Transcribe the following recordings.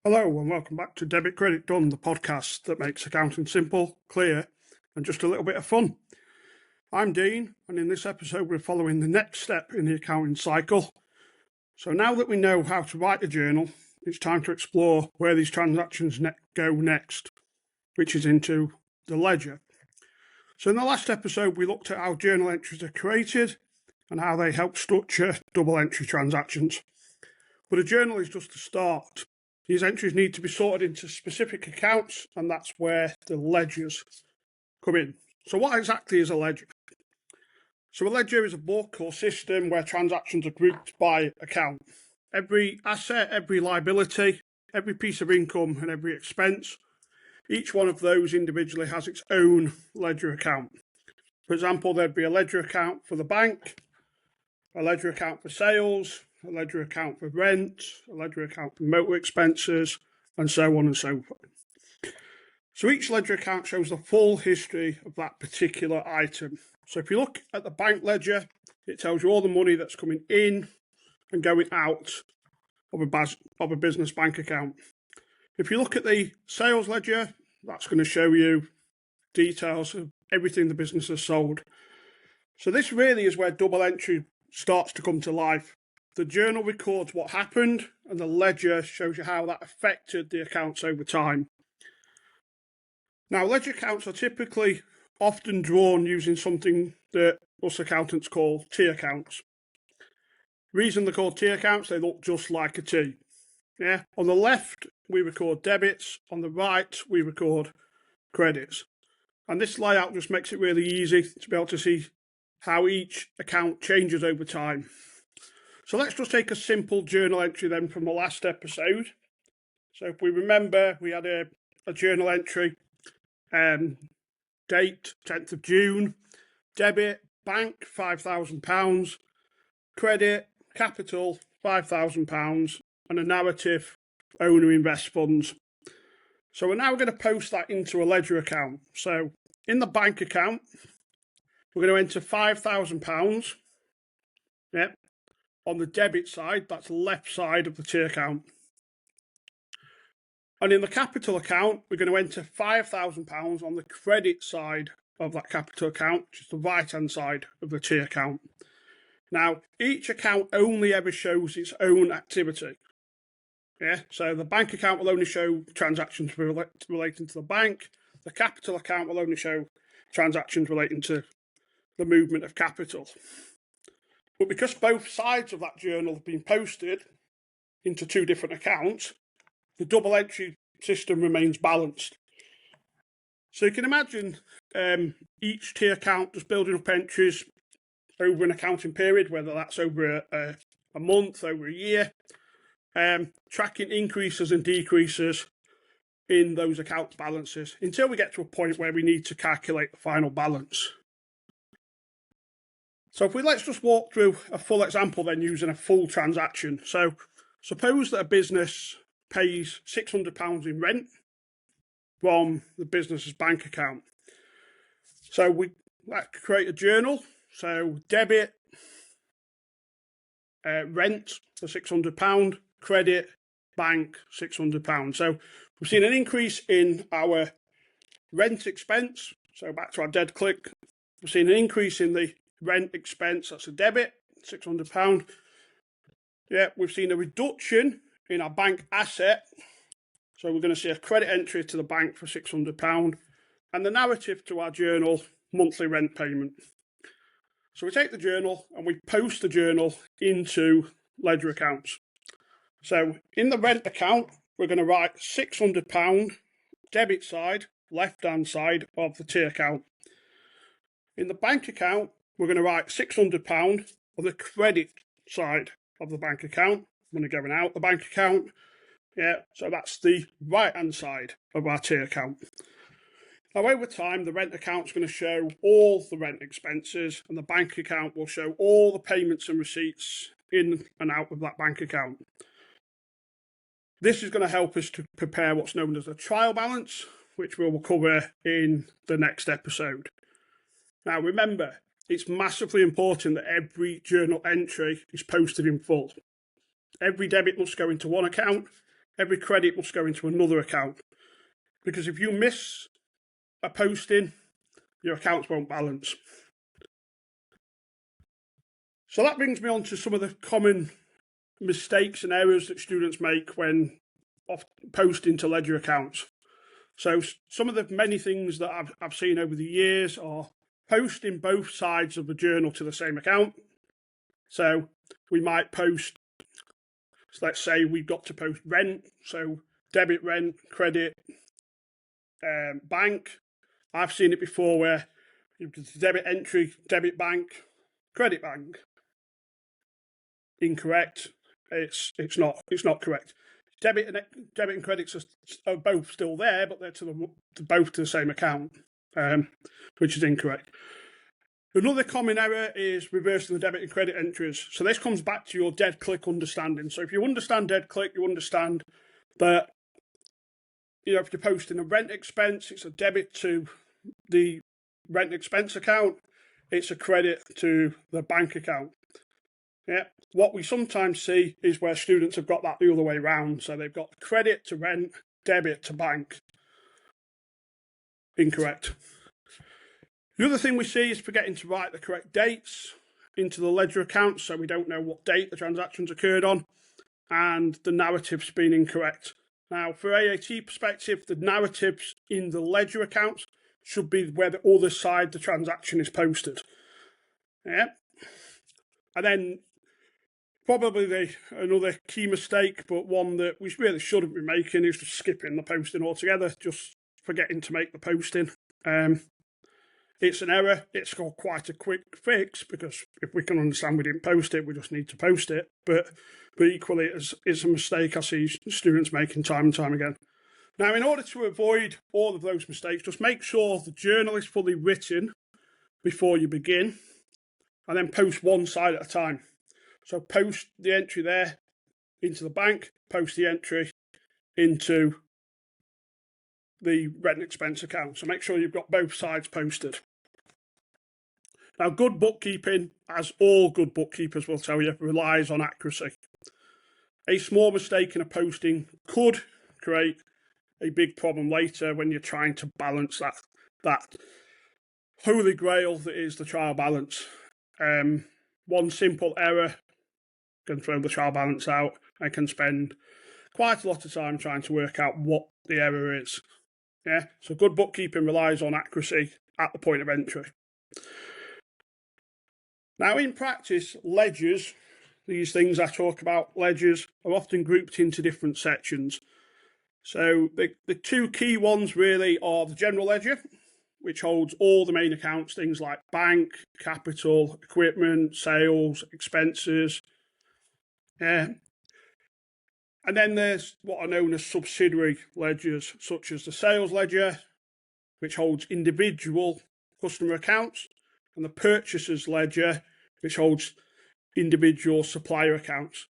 Hello and welcome back to Debit Credit Done, the podcast that makes accounting simple, clear and just a little bit of fun. I'm Dean, and in this episode we're following the next step in the accounting cycle. So now that we know how to write a journal, it's time to explore where these transactions go next, which is into the ledger. So in the last episode we looked at how journal entries are created and how they help structure double entry transactions. But a journal is just a start. These entries need to be sorted into specific accounts, and that's where the ledgers come in. So what exactly is a ledger? So a ledger is a book or system where transactions are grouped by account. Every asset, every liability, every piece of income and every expense, each one of those individually has its own ledger account. For example, there'd be a ledger account for the bank, a ledger account for sales, a ledger account for rent, a ledger account for motor expenses, and so on and so forth. So each ledger account shows the full history of that particular item. So if you look at the bank ledger, it tells you all the money that's coming in and going out of a business bank account. If you look at the sales ledger, that's going to show you details of everything the business has sold. So this really is where double entry starts to come to life. The journal records what happened, and the ledger shows you how that affected the accounts over time. Now, ledger accounts are typically often drawn using something that us accountants call T accounts. The reason they're called T accounts, they look just like a T. Yeah. On the left, we record debits. On the right, we record credits. And this layout just makes it really easy to be able to see how each account changes over time. So let's just take a simple journal entry then from the last episode. So if we remember, we had a journal entry, date 10th of June, debit, bank £5,000, credit, capital £5,000, and a narrative, owner invest funds. So we're now going to post that into a ledger account. So in the bank account, we're going to enter £5,000. Yep. On the debit side, that's the left side of the T account. And in the capital account, we're going to enter £5,000 on the credit side of that capital account, which is the right-hand side of the T account. Now, each account only ever shows its own activity. Yeah, so the bank account will only show transactions relating to the bank. The capital account will only show transactions relating to the movement of capital. But because both sides of that journal have been posted into two different accounts, the double entry system remains balanced. So you can imagine each T account just building up entries over an accounting period, whether that's over a month, over a year, tracking increases and decreases in those account balances until we get to a point where we need to calculate the final balance. So let's just walk through a full example then using a full transaction. So suppose that a business pays £600 in rent from the business's bank account. So we create a journal. So debit, rent for £600, credit, bank £600. So we've seen an increase in our rent expense. So back to our dead click, we've seen an increase in the rent expense, that's a debit, £600. Yeah, we've seen a reduction in our bank asset. So we're going to see a credit entry to the bank for £600 and the narrative to our journal, monthly rent payment. So we take the journal and we post the journal into ledger accounts. So in the rent account, we're going to write £600 debit side, left-hand side of the T account. In the bank account, we're going to write £600 on the credit side of the bank account. Money going out the bank account. Yeah, so that's the right-hand side of our T account. Now, over time, the rent account is going to show all the rent expenses, and the bank account will show all the payments and receipts in and out of that bank account. This is going to help us to prepare what's known as a trial balance, which we will cover in the next episode. Now, remember, it's massively important that every journal entry is posted in full. Every debit must go into one account, every credit must go into another account, because if you miss a posting, your accounts won't balance. So that brings me on to some of the common mistakes and errors that students make when posting to ledger accounts. So some of the many things that I've seen over the years are posting both sides of the journal to the same account. So we might post, so let's say we've got to post rent, so debit rent, credit, bank. I've seen it before where debit entry, debit bank, credit bank. Incorrect. It's not correct. Debit and credits are both still there, but they're both to the same account, which is incorrect. Another common error is reversing the debit and credit entries. So this comes back to your dead click understanding. So if you understand dead click, you understand that if you're posting a rent expense, it's a debit to the rent expense account, it's a credit to the bank account. Yeah. What we sometimes see is where students have got that the other way around. So they've got credit to rent, debit to bank. Incorrect. The other thing we see is forgetting to write the correct dates into the ledger account, so we don't know what date the transactions occurred on, and the narrative's been incorrect. Now, for AAT perspective, the narratives in the ledger accounts should be where the other side the transaction is posted. Yeah. And then probably another key mistake, but one that we really shouldn't be making, is just skipping the posting altogether, just forgetting to make the posting. It's an error. It's got quite a quick fix, because if we can understand we didn't post it, we just need to post it. But equally, it's a mistake I see students making time and time again. Now, in order to avoid all of those mistakes, just make sure the journal is fully written before you begin, and then post one side at a time. So post the entry there into the bank, post the entry into the rent expense account. So make sure you've got both sides posted. Now, good bookkeeping, as all good bookkeepers will tell you, relies on accuracy. A small mistake in a posting could create a big problem later when you're trying to balance that holy grail that is the trial balance. One simple error can throw the trial balance out. I can spend quite a lot of time trying to work out what the error is. Yeah, so good bookkeeping relies on accuracy at the point of entry. Now, in practice, ledgers, these things I talk about, ledgers, are often grouped into different sections. So the two key ones really are the general ledger, which holds all the main accounts, things like bank, capital, equipment, sales, expenses. And then there's what are known as subsidiary ledgers, such as the sales ledger, which holds individual customer accounts, and the purchaser's ledger, which holds individual supplier accounts.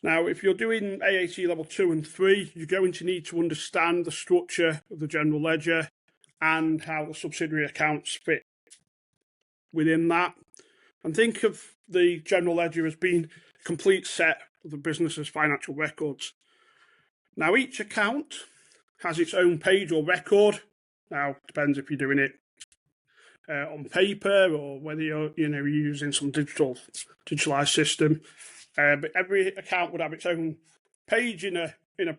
Now, if you're doing AAT Level 2 and 3, you're going to need to understand the structure of the general ledger and how the subsidiary accounts fit within that. And think of the general ledger as being a complete set of the business's financial records. Now, each account has its own page or record. Now, it depends if you're doing it on paper or whether you're using some digitalized system. But every account would have its own page in a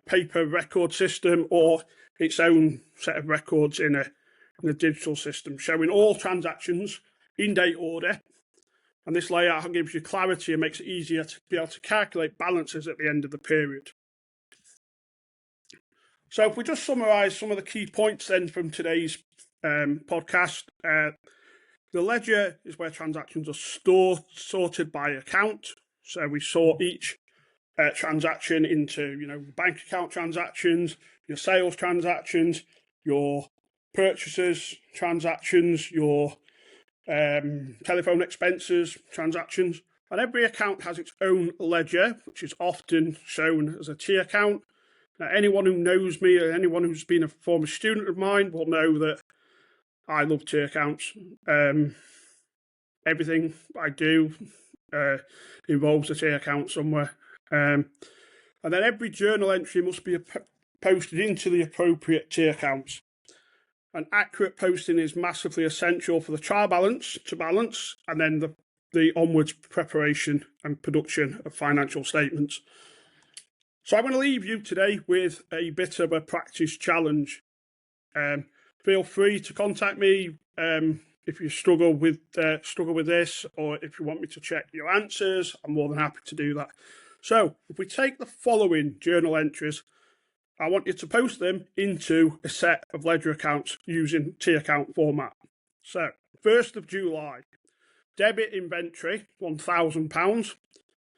paper record system, or its own set of records in a digital system, showing all transactions in date order. And this layout gives you clarity and makes it easier to be able to calculate balances at the end of the period. So if we just summarise some of the key points then from today's podcast, the ledger is where transactions are sorted by account. So we sort each transaction into, bank account transactions, your sales transactions, your purchases transactions, your telephone expenses transactions. And every account has its own ledger, which is often shown as a T account. Now, anyone who knows me or anyone who's been a former student of mine will know that I love T accounts. Everything I do involves a T account somewhere. And And then every journal entry must be posted into the appropriate T accounts. And accurate posting is massively essential for the trial balance to balance, and then the onwards preparation and production of financial statements. So I'm going to leave you today with a bit of a practice challenge. Feel free to contact me if you struggle with this, or if you want me to check your answers. I'm more than happy to do that. So if we take the following journal entries, I want you to post them into a set of ledger accounts using T account format. So 1st of July, debit inventory, £1,000,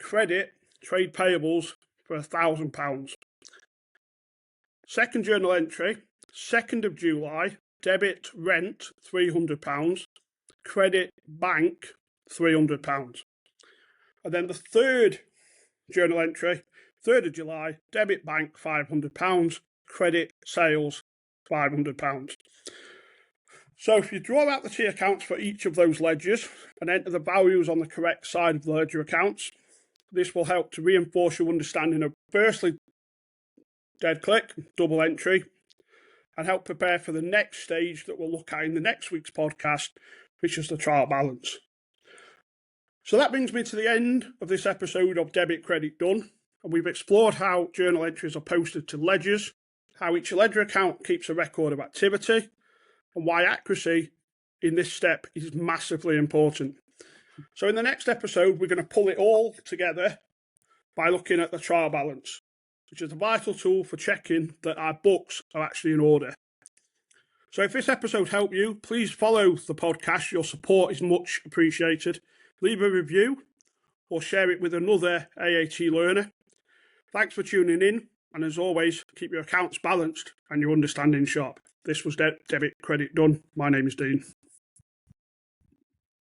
credit trade payables for £1,000. Second journal entry, 2nd of July, debit rent, £300, credit bank, £300. And then the third journal entry, 3rd of July, debit bank, £500, credit sales, £500. So if you draw out the T accounts for each of those ledgers and enter the values on the correct side of the ledger accounts, this will help to reinforce your understanding of, firstly, dead click, double entry, and help prepare for the next stage that we'll look at in the next week's podcast, which is the trial balance. So that brings me to the end of this episode of Debit Credit Done, and we've explored how journal entries are posted to ledgers, how each ledger account keeps a record of activity, and why accuracy in this step is massively important. So in the next episode, we're going to pull it all together by looking at the trial balance, which is a vital tool for checking that our books are actually in order. So if this episode helped you, please follow the podcast. Your support is much appreciated. Leave a review or share it with another AAT learner. Thanks for tuning in, and as always, keep your accounts balanced and your understanding sharp. This was Debit Credit Done. My name is Dean.